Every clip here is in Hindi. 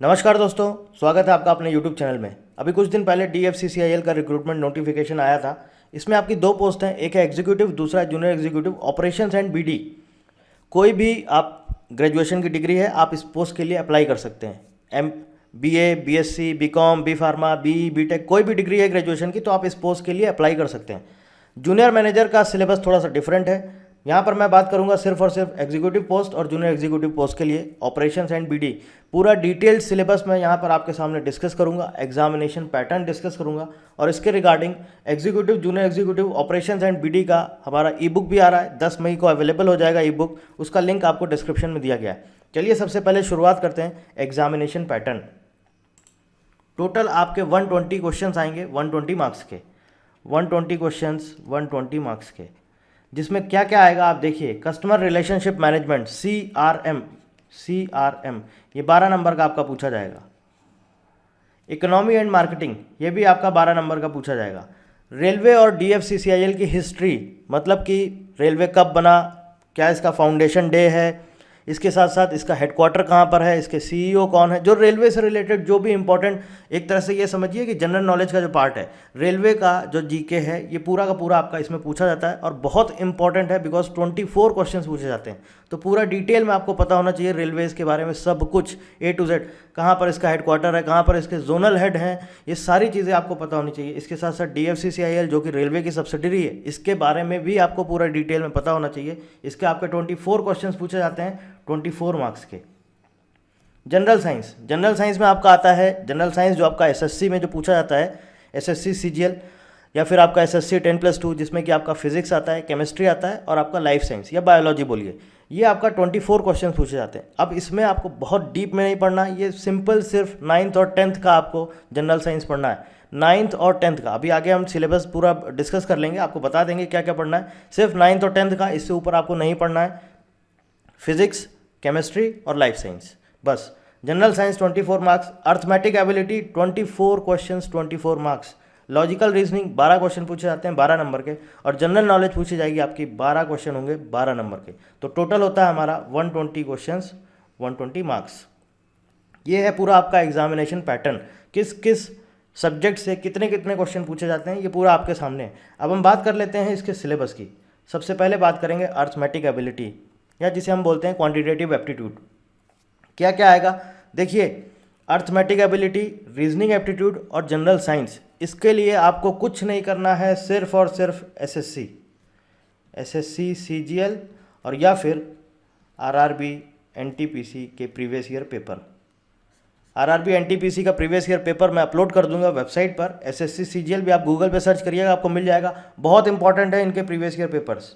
नमस्कार दोस्तों, स्वागत है आपका अपने यूट्यूब चैनल में। अभी कुछ दिन पहले DFCCIL का रिक्रूटमेंट नोटिफिकेशन आया था। इसमें आपकी दो पोस्ट हैं, एक है एग्जीक्यूटिव, दूसरा है junior executive operations and BD। कोई भी आप ग्रेजुएशन की डिग्री है, आप इस पोस्ट के लिए अप्लाई कर सकते हैं। BA, BSc, BCom, B pharma, BE, BTech, कोई भी डिग्री है ग्रेजुएशन की तो आप इस पोस्ट के लिए अप्लाई कर सकते हैं। जूनियर मैनेजर का सिलेबस थोड़ा सा डिफरेंट है। यहाँ पर मैं बात करूँगा सिर्फ और सिर्फ एग्जीक्यूटिव पोस्ट और जूनियर एग्जीक्यूटिव पोस्ट के लिए ऑपरेशंस एंड BD। पूरा डिटेल्ड सिलेबस मैं यहाँ पर आपके सामने डिस्कस करूँगा, एग्जामिनेशन पैटर्न डिस्कस करूँगा और इसके regarding executive, junior executive operations and BD का हमारा ई-बुक भी आ रहा है। 10 मई को अवेलेबल हो जाएगा ई-बुक, उसका लिंक आपको डिस्क्रिप्शन में दिया गया है। चलिए सबसे पहले शुरुआत करते हैं एग्जामिनेशन पैटर्न। टोटल आपके 120 क्वेश्चंस आएंगे 120 मार्क्स के। 120 क्वेश्चंस 120 मार्क्स के, जिसमें क्या क्या आएगा आप देखिए। कस्टमर रिलेशनशिप मैनेजमेंट CRM ये 12 नंबर का आपका पूछा जाएगा। इकोनॉमी एंड मार्केटिंग ये भी आपका 12 नंबर का पूछा जाएगा। रेलवे और DFCCIL की हिस्ट्री, मतलब कि रेलवे कब बना, क्या इसका फाउंडेशन डे है, इसके साथ साथ इसका हेडक्वार्टर कहाँ पर है, इसके CEO कौन है, जो रेलवे से रिलेटेड जो भी इंपॉर्टेंट, एक तरह से ये समझिए कि जनरल नॉलेज का जो पार्ट है, रेलवे का जो GK है, ये पूरा का पूरा आपका इसमें पूछा जाता है और बहुत इंपॉर्टेंट है बिकॉज 24 क्वेश्चंस पूछे जाते हैं। तो पूरा डिटेल में आपको पता होना चाहिए रेलवेज़ के बारे में सब कुछ A to Z, कहाँ पर इसका हेडक्वार्टर है, कहाँ पर इसके जोनल हेड हैं, ये सारी चीज़ें आपको पता होनी चाहिए। इसके साथ साथ DFCCIL जो कि रेलवे की सब्सिडरी है, इसके बारे में भी आपको पूरा डिटेल में पता होना चाहिए। इसके आपके 24 क्वेश्चंस पूछे जाते हैं 24 मार्क्स के। जनरल साइंस में आपका आता है, जनरल साइंस जो आपका SSC में जो पूछा जाता है, SSC CGL या फिर आपका SSC 10+2, जिसमें कि आपका फिजिक्स आता है, केमिस्ट्री आता है और आपका लाइफ साइंस या बायोलॉजी बोलिए, ये आपका 24 क्वेश्चन पूछे जाते हैं। अब इसमें आपको बहुत डीप में नहीं पढ़ना, ये सिंपल सिर्फ 9th और 10th का आपको जनरल साइंस पढ़ना है। 9th और 10th का, अभी आगे हम सिलेबस पूरा डिस्कस कर लेंगे, आपको बता देंगे क्या क्या पढ़ना है। सिर्फ 9th और 10th का, इससे ऊपर आपको नहीं पढ़ना है। फिजिक्स, केमिस्ट्री और लाइफ साइंस बस। General science 24 marks, arithmetic ability 24 questions 24 marks, logical reasoning 12 question पूछे जाते हैं 12 नंबर के, और जनरल नॉलेज पूछी जाएगी आपकी 12 क्वेश्चन होंगे 12 नंबर के। तो टोटल होता है हमारा 120 क्वेश्चंस 120 मार्क्स। ये है पूरा आपका एग्जामिनेशन पैटर्न, किस किस सब्जेक्ट से कितने कितने क्वेश्चन पूछे जाते हैं, ये पूरा आपके सामने है। अब हम बात कर लेते हैं इसके सिलेबस की। सबसे पहले बात करेंगे अर्थमेटिक एबिलिटी, या जिसे हम बोलते हैं क्वांटिटेटिव एप्टीट्यूड। क्या क्या आएगा देखिए, अर्थमेटिक एबिलिटी, रीजनिंग एप्टीट्यूड और जनरल साइंस। इसके लिए आपको कुछ नहीं करना है, सिर्फ और सिर्फ SSC CGL और या फिर RRB NTPC के previous year paper. RRB NTPC का प्रीवियस ईयर पेपर मैं अपलोड कर दूंगा वेबसाइट पर। SSC CGL भी आप गूगल पे सर्च करिएगा, आपको मिल जाएगा। बहुत इंपॉर्टेंट है इनके प्रीवियस ईयर पेपर्स।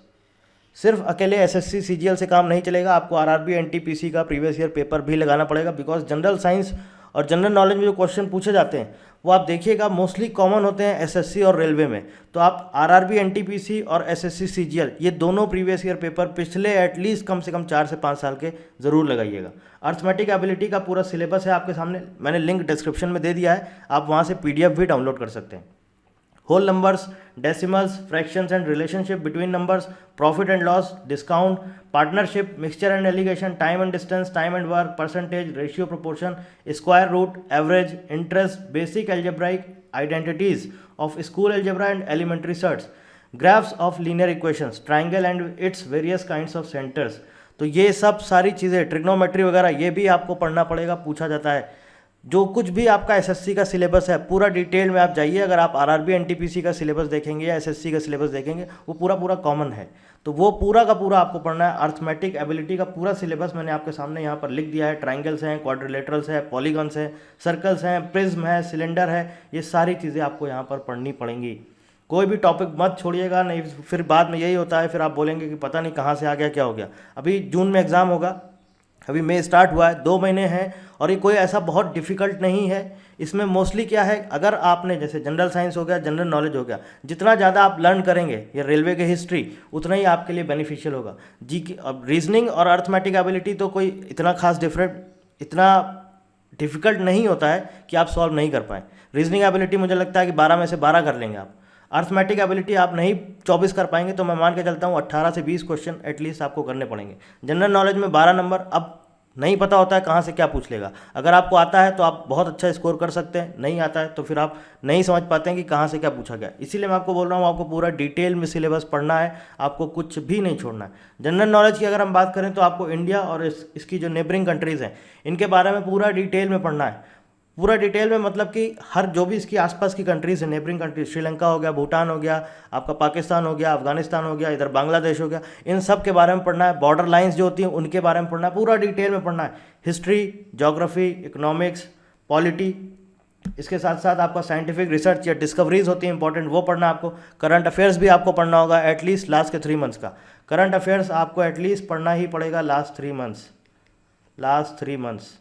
सिर्फ अकेले SSC CGL से काम नहीं चलेगा, आपको RRB NTPC का प्रीवियस ईयर पेपर भी लगाना पड़ेगा, बिकॉज जनरल साइंस और जनरल नॉलेज में जो क्वेश्चन पूछे जाते हैं वो आप देखिएगा मोस्टली कॉमन होते हैं SSC और रेलवे में। तो आप RRB NTPC और SSC CGL ये दोनों प्रीवियस ईयर पेपर पिछले एटलीस्ट कम से कम 4 से 5 साल के ज़रूर लगाइएगा। अर्थमेटिक एबिलिटी का पूरा सिलेबस है आपके सामने, मैंने लिंक डिस्क्रिप्शन में दे दिया है, आप वहाँ से PDF भी डाउनलोड कर सकते हैं। Whole numbers, decimals, fractions and relationship between numbers, profit and loss, discount, partnership, mixture and alligation, time and distance, time and work, percentage, ratio, proportion, square root, average, interest, basic algebraic identities of school algebra and elementary surds, graphs of linear equations, triangle and its various kinds of centres. तो ये सब सारी चीज़ें, ट्रिग्नोमेट्री वगैरह, ये भी आपको पढ़ना पड़ेगा, पूछा जाता है। जो कुछ भी आपका SSC का सिलेबस है पूरा डिटेल में आप जाइए, अगर आप RRB NTPC का सिलेबस देखेंगे या SSC का सिलेबस देखेंगे वो पूरा कॉमन है, तो वो पूरा का पूरा आपको पढ़ना है। अर्थमेटिक एबिलिटी का पूरा सिलेबस मैंने आपके सामने यहाँ पर लिख दिया है। ट्राइंगल्स हैं, क्वाड्रिलेटरल्स है, पॉलीगन्स है, सर्कल्स हैं, प्रिज्म है, सिलेंडर है, ये सारी चीज़ें आपको यहाँ पर पढ़नी पड़ेंगी। कोई भी टॉपिक मत छोड़िएगा, नहीं फिर बाद में यही होता है, फिर आप बोलेंगे कि पता नहीं कहाँ से आ गया, क्या हो गया। अभी जून में एग्ज़ाम होगा, अभी मई स्टार्ट हुआ है, 2 महीने हैं, और ये कोई ऐसा बहुत डिफ़िकल्ट नहीं है। इसमें मोस्टली क्या है, अगर आपने जैसे जनरल साइंस हो गया, जनरल नॉलेज हो गया, जितना ज़्यादा आप लर्न करेंगे ये रेलवे की हिस्ट्री, उतना ही आपके लिए बेनिफिशियल होगा। अब रीजनिंग और अर्थमेटिक एबिलिटी तो कोई इतना खास इतना डिफ़िकल्ट नहीं होता है कि आप सॉल्व नहीं कर पाएँ। रीजनिंग एबिलिटी मुझे लगता है कि 12 में से 12 कर लेंगे आप। अर्थमेटिक एबिलिटी आप नहीं 24 कर पाएंगे, तो मैं मान के चलता हूँ 18 से 20 क्वेश्चन एटलीस्ट आपको करने पड़ेंगे। जनरल नॉलेज में 12 नंबर, अब नहीं पता होता है कहाँ से क्या पूछ लेगा। अगर आपको आता है तो आप बहुत अच्छा स्कोर कर सकते हैं, नहीं आता है तो फिर आप नहीं समझ पाते हैं कि कहाँ से क्या पूछा गया। इसीलिए मैं आपको बोल रहा हूँ आपको पूरा डिटेल में सिलेबस पढ़ना है, आपको कुछ भी नहीं छोड़ना है। जनरल नॉलेज की अगर हम बात करें तो आपको इंडिया और इसकी जो नेबरिंग कंट्रीज़ हैं इनके बारे में पूरा डिटेल में पढ़ना है। पूरा डिटेल में मतलब कि हर जो भी इसकी आसपास की कंट्रीज है, नेबरिंग कंट्रीज, श्रीलंका हो गया, भूटान हो गया, आपका पाकिस्तान हो गया, अफगानिस्तान हो गया, इधर बांग्लादेश हो गया, इन सब के बारे में पढ़ना है। बॉर्डर लाइंस जो होती हैं उनके बारे में पढ़ना है, पूरा डिटेल में पढ़ना है। हिस्ट्री, ज्योग्राफी, इकोनॉमिक्स, पॉलिटी, इसके साथ साथ आपका साइंटिफिक रिसर्च या डिस्कवरीज होती हैं इंपॉर्टेंट, वो पढ़ना है आपको। करंट अफेयर्स भी आपको पढ़ना होगा एटलीस्ट लास्ट के 3 मंथ्स का। करंट अफेयर्स आपको एटलीस्ट पढ़ना ही पड़ेगा last 3 months.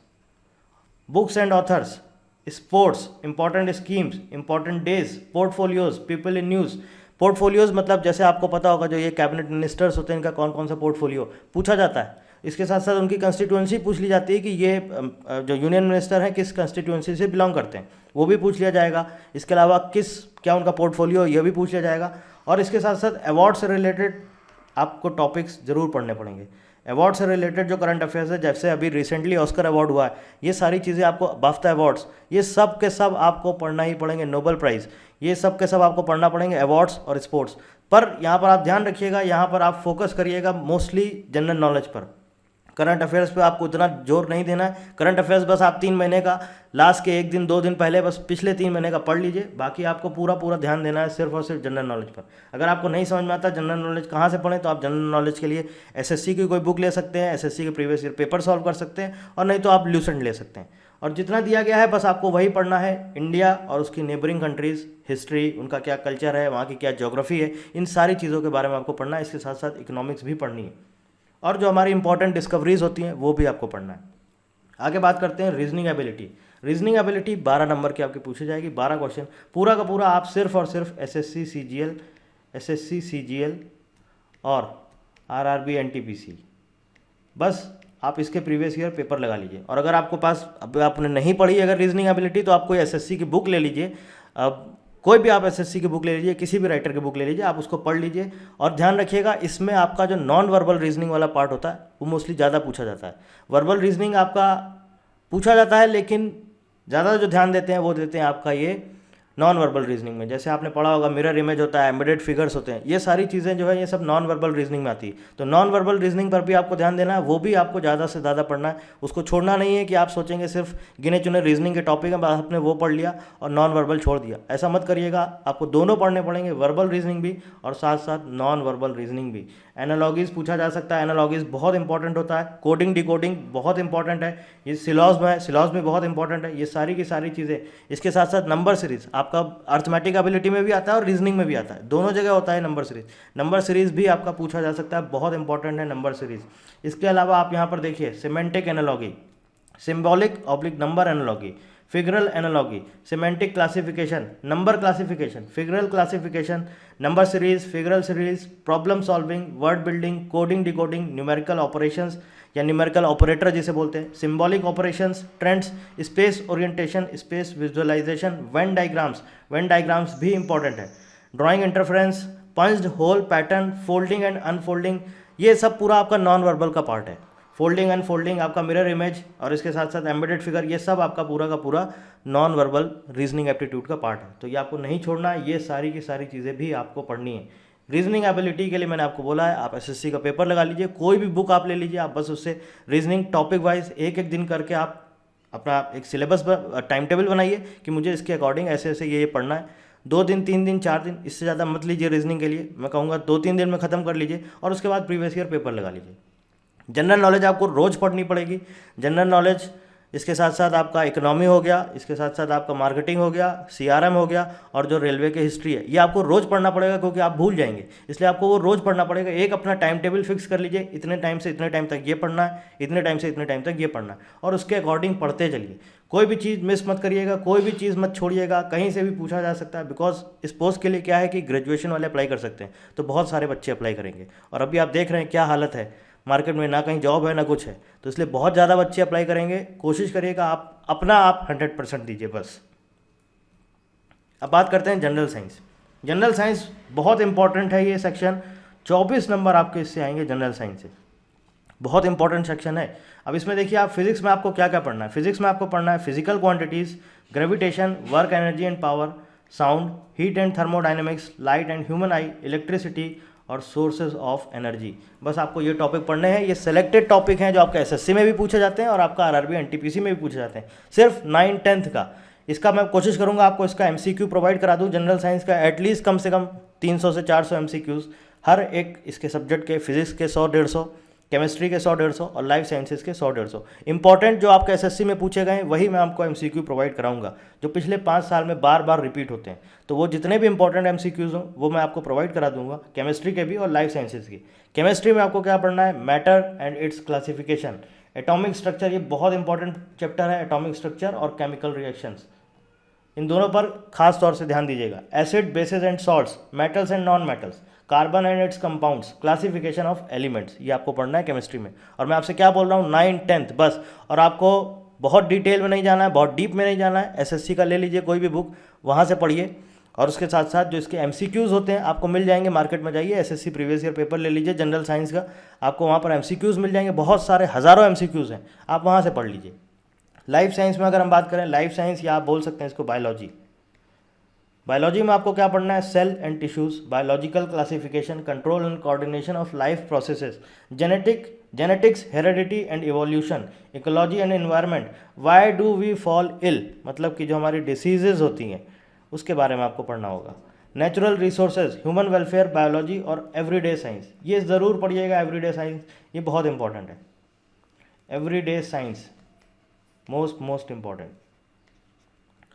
Books and authors, sports, important schemes, important days, portfolios, people in news. Portfolios मतलब जैसे आपको पता होगा जो ये कैबिनेट मिनिस्टर्स होते हैं इनका कौन कौन सा पोर्टफोलियो पूछा जाता है। इसके साथ साथ उनकी कंस्टिट्यूंसी पूछ ली जाती है कि ये जो यूनियन मिनिस्टर हैं किस कंस्टिट्यूंसी से बिलोंग करते हैं, वो भी पूछ लिया जाएगा। इसके अलावा क्या उनका पोर्टफोलियो, ये भी पूछ लिया जाएगा। और इसके साथ साथ अवार्ड से रिलेटेड आपको टॉपिक्स जरूर पढ़ने पड़ेंगे। अवार्ड से रिलेटेड जो करंट अफेयर्स है, जैसे अभी रिसेंटली ऑस्कर अवार्ड हुआ है, ये सारी चीज़ें आपको, बाफ्टा अवार्ड्स, ये सब के सब आपको पढ़ना ही पड़ेंगे। नोबेल प्राइज़, ये सब के सब आपको पढ़ना पड़ेंगे, अवार्ड्स और स्पोर्ट्स। पर यहाँ पर आप ध्यान रखिएगा, यहाँ पर आप फोकस करिएगा मोस्टली जनरल नॉलेज पर। करंट अफेयर्स पे आपको उतना जोर नहीं देना है। करंट अफेयर्स बस आप 3 महीने का लास्ट के 1 दिन 2 दिन पहले बस पिछले 3 महीने का पढ़ लीजिए। बाकी आपको पूरा ध्यान देना है सिर्फ और सिर्फ जनरल नॉलेज पर। अगर आपको नहीं समझ में आता जनरल नॉलेज कहाँ से पढ़ें, तो आप जनरल नॉलेज के लिए एसएससी की कोई बुक ले सकते हैं, एसएससी के प्रीवियस ईयर पेपर सॉल्व कर सकते हैं, और नहीं तो आप ल्यूसेंट ले सकते हैं। और जितना दिया गया है बस आपको वही पढ़ना है। इंडिया और उसकी नेबरिंग कंट्रीज़, हिस्ट्री, उनका क्या कल्चर है, वहाँ की क्या ज्योग्राफी है, इन सारी चीज़ों के बारे में आपको पढ़ना है। इसके साथ साथ इकोनॉमिक्स भी पढ़नी है, और जो हमारी इंपॉर्टेंट डिस्कवरीज होती हैं वो भी आपको पढ़ना है। आगे बात करते हैं reasoning ability. Reasoning ability 12 number की आपकी पूछी जाएगी, 12 क्वेश्चन। पूरा का पूरा आप सिर्फ और सिर्फ एसएससी सीजीएल और आरआरबी एनटीपीसी, बस आप इसके प्रीवियस ईयर पेपर लगा लीजिए। और अगर आपको पास, अब आपने नहीं पढ़ी अगर रीजनिंग एबिलिटी, तो आप कोई एसएससी की बुक ले लीजिए। अब कोई भी आप एसएससी की बुक ले लीजिए, किसी भी राइटर की बुक ले लीजिए, आप उसको पढ़ लीजिए। और ध्यान रखिएगा इसमें आपका जो नॉन वर्बल रीजनिंग वाला पार्ट होता है वो मोस्टली ज़्यादा पूछा जाता है। वर्बल रीजनिंग आपका पूछा जाता है, लेकिन ज़्यादा जो ध्यान देते हैं वो देते हैं आपका ये नॉन वर्बल रीजनिंग में। जैसे आपने पढ़ा होगा मिरर इमेज होता है, एम्बेडेड फिगर्स होते हैं, ये सारी चीज़ें जो है ये सब नॉन वर्बल रीजनिंग में आती है। तो नॉन वर्बल रीजनिंग पर भी आपको ध्यान देना है, वो भी आपको ज़्यादा से ज़्यादा पढ़ना है। उसको छोड़ना नहीं है कि आप सोचेंगे सिर्फ गिने चुने रीजनिंग के टॉपिक हैं, आपने वो पढ़ लिया और नॉन वर्बल छोड़ दिया, ऐसा मत करिएगा। आपको दोनों पढ़ने पड़ेंगे, वर्बल रीजनिंग भी और साथ साथ नॉन वर्बल रीजनिंग भी। एनालॉगीज पूछा जा सकता है, एनालॉगीज बहुत इंपॉर्टेंट होता है। कोडिंग डिकोडिंग बहुत इंपॉर्टेंट है, ये सिलॉज में है, सिलॉज में बहुत इंपॉर्टेंट है, ये सारी की सारी चीज़ें। इसके साथ साथ नंबर सीरीज आपका अर्थमेटिक एबिलिटी में भी आता है और रीजनिंग में भी आता है, दोनों जगह होता है नंबर सीरीज। नंबर सीरीज भी आपका पूछा जा सकता है, बहुत इंपॉर्टेंट है नंबर सीरीज। इसके अलावा आप यहाँ पर देखिए semantic analogy, symbolic oblique number analogy, figural analogy, semantic classification, number classification, figural classification, number series, figural series, problem solving, word building, coding decoding, numerical operations या न्यूमेरिकल ऑपरेटर जिसे बोलते हैं, symbolic operations, trends, space orientation, space visualisation, venn diagrams भी इंपॉर्टेंट है, drawing interference, punched hole pattern, folding and unfolding, ये सब पूरा आपका नॉन वर्बल का पार्ट है। फोल्डिंग अनफोल्डिंग, आपका मिरर इमेज और इसके साथ साथ एम्बेडेड फिगर, ये सब आपका पूरा का पूरा नॉन वर्बल रीजनिंग एप्टीट्यूड का पार्ट है। तो ये आपको नहीं छोड़ना है, ये सारी की सारी चीज़ें भी आपको पढ़नी है। रीजनिंग एबिलिटी के लिए मैंने आपको बोला है आप एसएससी का पेपर लगा लीजिए, कोई भी बुक आप ले लीजिए, आप बस उससे रीजनिंग टॉपिक वाइज एक एक दिन करके आप अपना एक सिलेबस टाइम टेबल बनाइए कि मुझे इसके अकॉर्डिंग ऐसे ऐसे ये पढ़ना है। 2 दिन 3 दिन 4 दिन, इससे ज़्यादा मत लीजिए रीजनिंग के लिए। मैं कहूँगा 2-3 दिन में ख़त्म कर लीजिए और उसके बाद प्रीवियस ईयर पेपर लगा लीजिए। जनरल नॉलेज आपको रोज़ पढ़नी पड़ेगी। जनरल नॉलेज, इसके साथ साथ आपका इकोनॉमी हो गया, इसके साथ साथ आपका मार्केटिंग हो गया, सीआरएम हो गया, और जो रेलवे की हिस्ट्री है ये आपको रोज़ पढ़ना पड़ेगा क्योंकि आप भूल जाएंगे, इसलिए आपको वो रोज़ पढ़ना पड़ेगा। एक अपना टाइम टेबल फिक्स कर लीजिए, इतने टाइम से इतने टाइम तक ये पढ़ना है, इतने टाइम से इतने टाइम तक ये पढ़ना है, और उसके अकॉर्डिंग पढ़ते चलिए। कोई भी चीज़ मिस मत करिएगा, कोई भी चीज़ मत छोड़िएगा, कहीं से भी पूछा जा सकता है। बिकॉज इस पोस्ट के लिए क्या है कि ग्रेजुएशन वाले अप्लाई कर सकते हैं, तो बहुत सारे बच्चे अप्लाई करेंगे। और अभी आप देख रहे हैं क्या हालत है मार्केट में, ना कहीं जॉब है ना कुछ है, तो इसलिए बहुत ज़्यादा बच्चे अप्लाई करेंगे। कोशिश करिएगा आप 100% दीजिए बस। अब बात करते हैं जनरल साइंस। जनरल साइंस बहुत इंपॉर्टेंट है ये सेक्शन, 24 नंबर आपके इससे आएंगे जनरल साइंस से। बहुत इंपॉर्टेंट सेक्शन है। अब इसमें देखिए आप फिजिक्स में आपको क्या क्या पढ़ना है। फिजिक्स में आपको पढ़ना है physical quantities, gravitation, work energy and power, sound, heat and thermodynamics, light and human I, electricity और सोर्सेज ऑफ एनर्जी। बस आपको ये टॉपिक पढ़ने हैं। ये सेलेक्टेड टॉपिक हैं जो आपका एसएससी में भी पूछे जाते हैं और आपका आरआरबी एनटीपीसी में भी पूछे जाते हैं, सिर्फ 9th-10th का। इसका मैं कोशिश करूंगा आपको इसका एमसीक्यू प्रोवाइड करा दूं। जनरल साइंस का एटलीस्ट कम से कम 300 से 400 एमसीक्यूज हर एक इसके सब्जेक्ट के। फिजिक्स के 100-150, केमिस्ट्री के 100-150 और लाइफ साइंसेज के 100-150 इंपॉर्टेंट जो आपके एसएससी में पूछे गए वही मैं आपको एमसीक्यू प्रोवाइड कराऊंगा, जो पिछले 5 साल में बार बार रिपीट होते हैं। तो वो जितने भी इंपॉर्टेंट एमसीक्यूज हों वो मैं आपको प्रोवाइड करा दूंगा, केमिस्ट्री के भी और लाइफ साइंसेज की। केमिस्ट्री में आपको क्या पढ़ना है, matter and it's classification, atomic structure, ये बहुत इंपॉर्टेंट चैप्टर है, एटॉमिक स्ट्रक्चर और केमिकल रिएक्शंस, इन दोनों पर खास तौर से ध्यान दीजिएगा। Acid, basis and salts, metals and non metals, carbon and it's compounds, classification of elements, ये आपको पढ़ना है केमिस्ट्री में। और मैं आपसे क्या बोल रहा हूँ, 9th-10th बस। और आपको बहुत डिटेल में नहीं जाना है, बहुत डीप में नहीं जाना है। एसएससी का ले लीजिए कोई भी बुक, वहाँ से पढ़िए। और उसके साथ साथ जो इसके एमसीक्यूज़ होते हैं आपको मिल जाएंगे, मार्केट में जाइए, एसएससी प्रीवियस ईयर पेपर ले लीजिए जनरल साइंस का, आपको वहाँ पर एमसीक्यूज़ मिल जाएंगे, बहुत सारे हज़ारों एमसीक्यूज़ हैं, आप वहाँ से पढ़ लीजिए। लाइफ साइंस में अगर हम बात करें, लाइफ साइंस या आप बोल सकते हैं इसको बायोलॉजी। बायोलॉजी में आपको क्या पढ़ना है, cell and tissues, biological classification, control and coordination of life processes, genetics, heredity and evolution, ecology and environment, why do we fall ill, मतलब कि जो हमारी डिसीजेज होती हैं उसके बारे में आपको पढ़ना होगा। Natural resources, human welfare, biology और एवरीडे साइंस, ये ज़रूर पढ़िएगा। एवरीडे साइंस ये बहुत इंपॉर्टेंट है। Everyday science most important.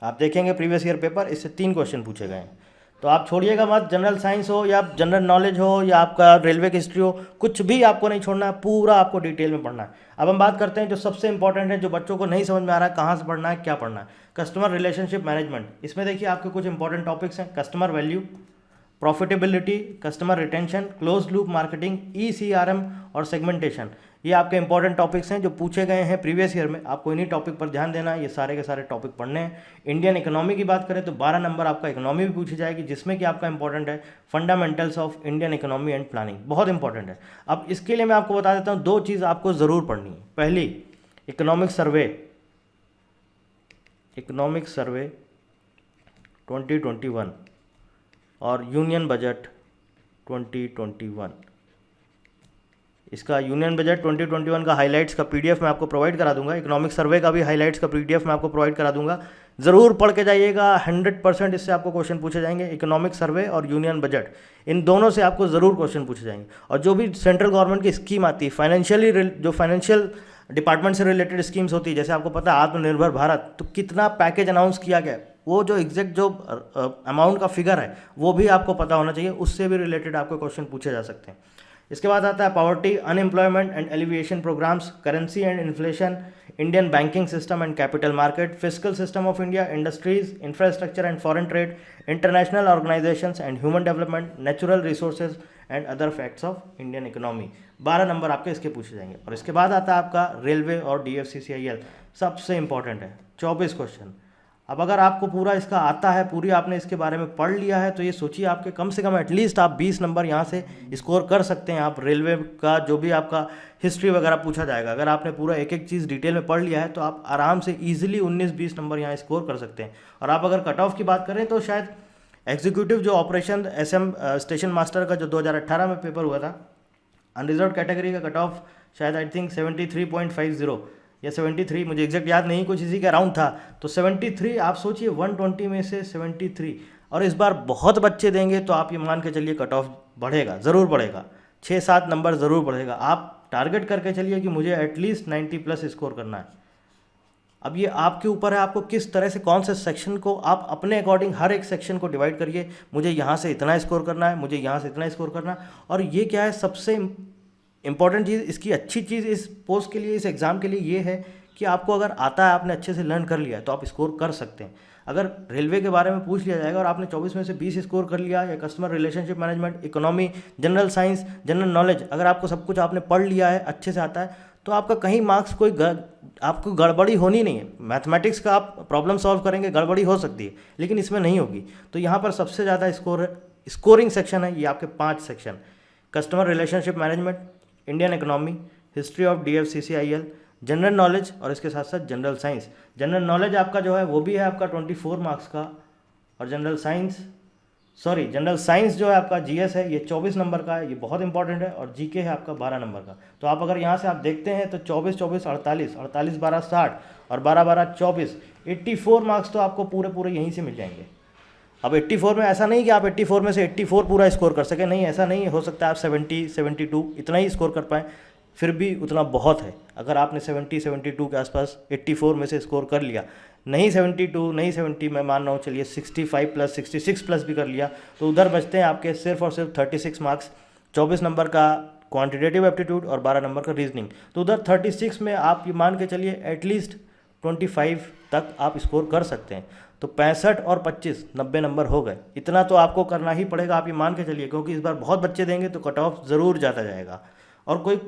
आप देखेंगे प्रीवियस ईयर पेपर, इससे 3 क्वेश्चन पूछे गए हैं। तो आप छोड़िएगा मत, जनरल साइंस हो या जनरल नॉलेज हो या आपका रेलवे की हिस्ट्री हो, कुछ भी आपको नहीं छोड़ना है, पूरा आपको डिटेल में पढ़ना है। अब हम बात करते हैं जो सबसे इंपॉर्टेंट है, जो बच्चों को नहीं समझ में आ रहा है कहाँ से पढ़ना है, क्या पढ़ना है, कस्टमर रिलेशनशिप मैनेजमेंट। इसमें देखिए आपके कुछ इंपॉर्टेंट टॉपिक्स हैं, customer value, profitability, customer retention, close loop marketing, ECRM और सेगमेंटेशन। ये आपके इंपॉर्टेंट टॉपिक्स हैं जो पूछे गए हैं प्रीवियस ईयर में। आपको इन्हीं टॉपिक पर ध्यान देना है, ये सारे के सारे टॉपिक पढ़ने हैं। इंडियन इकोनॉमी की बात करें तो 12 नंबर आपका इकोनॉमी भी पूछी जाएगी, जिसमें कि आपका इंपॉर्टेंट है fundamentals of Indian economy and planning, बहुत इंपॉर्टेंट है। अब इसके लिए मैं आपको बता देता हूँ 2 चीज़ आपको ज़रूर पढ़नी है। पहली, इकोनॉमिक सर्वे 2021 और यूनियन बजट 2021। इसका यूनियन बजट 2021 का हाइलाइट्स का पीडीएफ मैं आपको प्रोवाइड करा दूंगा, इकोनॉमिक सर्वे का भी हाइलाइट्स का पीडीएफ मैं आपको प्रोवाइड करा दूंगा। ज़रूर पढ़ के जाइएगा, 100% इससे आपको क्वेश्चन पूछे जाएंगे। इकोनॉमिक सर्वे और यूनियन बजट, इन दोनों से आपको ज़रूर क्वेश्चन पूछे जाएंगे। और जो भी सेंट्रल गवर्नमेंट की स्कीम आती है, जो फाइनेंशियल डिपार्टमेंट से रिलेटेड स्कीम्स होती है, जैसे आपको पता है आत्मनिर्भर भारत, तो कितना पैकेज अनाउंस किया गया, वो जो एग्जैक्ट जो अमाउंट का फिगर है वो भी आपको पता होना चाहिए, उससे भी रिलेटेड आपको क्वेश्चन पूछे जा सकते हैं। इसके बाद आता है poverty, unemployment and alleviation programmes, currency and inflation, Indian banking system and capital market, fiscal system of India, industries, infrastructure and foreign trade, international organisations and human development, natural resources and other facts of Indian economy. 12 number आपके इसके पूछे जाएंगे। और इसके बाद आता है आपका रेलवे और DFCCIL, सबसे इंपॉर्टेंट है, 24 क्वेश्चन। अब अगर आपको पूरा इसका आता है, पूरी आपने इसके बारे में पढ़ लिया है, तो ये सोचिए आपके कम से कम एटलीस्ट आप 20 नंबर यहाँ से स्कोर कर सकते हैं। आप रेलवे का जो भी आपका हिस्ट्री वगैरह पूछा जाएगा, अगर आपने पूरा एक एक चीज़ डिटेल में पढ़ लिया है तो आप आराम से ईजिली 19-20 नंबर यहाँ स्कोर कर सकते हैं। और आप अगर कट ऑफ की बात करें तो शायद एग्जीक्यूटिव जो ऑपरेशन SM स्टेशन मास्टर का जो 2018 में पेपर हुआ था, अनरिजर्व कैटेगरी का कट ऑफ शायद आई थिंक 73.50 या 73, मुझे एग्जैक्ट याद नहीं, कुछ इसी के अराउंड था। तो 73 आप सोचिए, 120 में से 73, और इस बार बहुत बच्चे देंगे तो आप ये मान के चलिए कट ऑफ बढ़ेगा, ज़रूर बढ़ेगा, 6-7 नंबर ज़रूर बढ़ेगा। आप टारगेट करके चलिए कि मुझे एटलीस्ट 90+ स्कोर करना है। अब ये आपके ऊपर है, आपको किस तरह से कौन से सेक्शन को आप अपने अकॉर्डिंग हर एक सेक्शन को डिवाइड करिए, मुझे यहाँ से इतना स्कोर करना है, मुझे यहाँ से इतना स्कोर करना है। और ये क्या है, सबसे इंपॉर्टेंट चीज़, इसकी अच्छी चीज़ इस पोस्ट के लिए, इस एग्ज़ाम के लिए ये है कि आपको अगर आता है, आपने अच्छे से लर्न कर लिया है, तो आप स्कोर कर सकते हैं। अगर रेलवे के बारे में पूछ लिया जाएगा और आपने 24 में से 20 स्कोर कर लिया, या customer relationship management, economy, general science, general knowledge, अगर आपको सब कुछ आपने पढ़ लिया है, अच्छे से आता है, तो आपका कहीं मार्क्स आपको गड़बड़ी होनी नहीं है। मैथमेटिक्स का आप प्रॉब्लम सॉल्व करेंगे, गड़बड़ी हो सकती है, लेकिन इसमें नहीं होगी। तो यहाँ पर सबसे ज़्यादा स्कोरिंग सेक्शन है ये आपके 5 section, customer relationship management, Indian economy, history of DFCCIL, general knowledge और इसके साथ साथ जनरल साइंस। जनरल नॉलेज आपका जो है वो भी है आपका 24 मार्क्स का, और जनरल साइंस जो है आपका GS है ये 24 नंबर का है, ये बहुत इंपॉर्टेंट है, और GK है आपका 12 नंबर का। तो आप अगर यहाँ से आप देखते हैं तो 24 24 48, 48 12 60 और 12 12 24, 84 मार्क्स तो आपको पूरे यहीं से मिल जाएंगे। अब 84 में ऐसा नहीं कि आप 84 में से 84 पूरा स्कोर कर सकें, नहीं, ऐसा नहीं है। हो सकता है आप 70 72 इतना ही स्कोर कर पाएँ, फिर भी उतना बहुत है। अगर आपने 70 72 के आसपास 84 में से स्कोर कर लिया, नहीं 72 नहीं 70, मैं मान रहा हूँ चलिए 65 प्लस 66 प्लस भी कर लिया, तो उधर बचते हैं आपके सिर्फ और सिर्फ 36 मार्क्स। 24 नंबर का क्वांटिटेटिव एप्टीट्यूड और 12 नंबर का रीजनिंग, तो उधर 36 में आप ये मान के चलिए एटलीस्ट 25 तक आप स्कोर कर सकते हैं। तो 65 और 25 90 नंबर हो गए। इतना तो आपको करना ही पड़ेगा, आप ये मान के चलिए, क्योंकि इस बार बहुत बच्चे देंगे तो कट ऑफ ज़रूर जाता जाएगा। और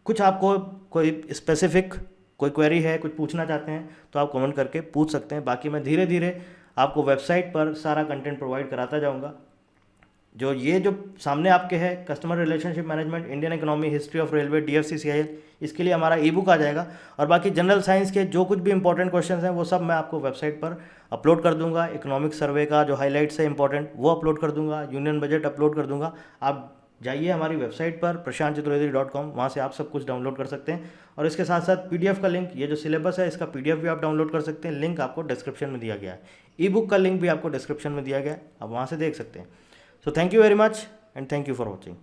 कुछ आपको कोई स्पेसिफिक कोई क्वेरी है, कुछ पूछना चाहते हैं तो आप कमेंट करके पूछ सकते हैं। बाकी मैं धीरे धीरे आपको वेबसाइट पर सारा कंटेंट प्रोवाइड कराता जाऊंगा। जो सामने आपके है customer relationship management, Indian economy, history of railway, DFCCIL, इसके लिए हमारा ई-बुक आ जाएगा। और बाकी जनरल साइंस के जो कुछ भी इंपॉर्टेंट क्वेश्चंस हैं वो सब मैं आपको वेबसाइट पर अपलोड कर दूंगा। इकोनॉमिक सर्वे का जो हाईलाइट्स है इंपॉर्टेंट वो अपलोड कर दूंगा, यूनियन बजट अपलोड कर दूंगा। आप जाइए हमारी वेबसाइट पर prashantchaturvedi.com, वहाँ से आप सब कुछ डाउनलोड कर सकते हैं। और इसके साथ साथ PDF का लिंक, ये जो सिलेबस है इसका PDF भी आप डाउनलोड कर सकते हैं, लिंक आपको डिस्क्रिप्शन में दिया गया है। ई-बुक का लिंक भी आपको डिस्क्रिप्शन में दिया गया है, आप वहाँ से देख सकते हैं। So thank you very much and thank you for watching.